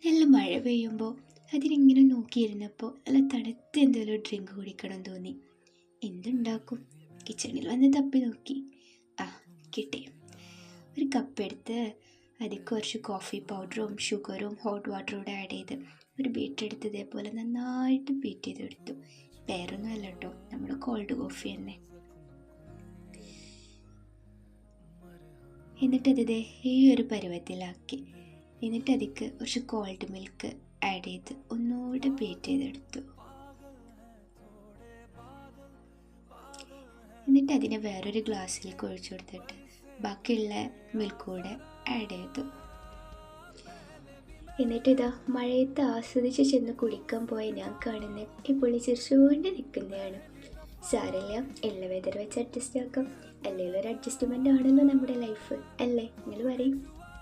നല്ല മഴ പെയ്യുമ്പോൾ അതിനിങ്ങനെ നോക്കിയിരുന്നപ്പോൾ നല്ല തണുത്ത എന്തെങ്കിലും ഡ്രിങ്ക് കുടിക്കണം തോന്നി. എന്തുണ്ടാക്കും? കിച്ചണിൽ വന്ന് തപ്പി നോക്കി. ആ, കിട്ടി. ഒരു കപ്പെടുത്ത് അതിൽ കുറച്ച് കോഫി പൗഡറും ഷുഗറും ഹോട്ട് വാട്ടറും കൂടെ ആഡ് ചെയ്ത് ഒരു ബീറ്റർ എടുത്ത് ഇതേപോലെ നന്നായിട്ട് ബീറ്റ് ചെയ്തെടുത്തു. വേറൊന്നും അല്ല കേട്ടോ, നമ്മുടെ കോൾഡ് കോഫി തന്നെ. എന്നിട്ടത് ഈ ഒരു പരുവത്തിലാക്കി. എന്നിട്ട് അതിക്ക് കുറച്ച് കോൾഡ് മിൽക്ക് ആഡ് ചെയ്ത് ഒന്നുകൂടെ ബീറ്റ് ചെയ്തെടുത്തു. എന്നിട്ട് അതിനെ വേറൊരു ഗ്ലാസ്സിലേക്ക് ഒഴിച്ചു കൊടുത്തിട്ട് ബാക്കിയുള്ള മിൽക്ക് കൂടെ ആഡ് ചെയ്തു. എന്നിട്ടിതാ മഴയത്ത് ആസ്വദിച്ച് ചെന്ന് കുടിക്കാൻ പോയ ഞാൻ കാണുന്നത് ഈ പുള്ളി ചിരിച്ചുകൊണ്ട് നിൽക്കുന്നതാണ്. സാരമില്ല, എല്ലാ വെതർ വെച്ച് അഡ്ജസ്റ്റ് ആക്കാം. അല്ലെങ്കിൽ ഒരു അഡ്ജസ്റ്റ്മെൻ്റ് ആണല്ലോ നമ്മുടെ ലൈഫ്, അല്ലേ? നിങ്ങൾ പറയും.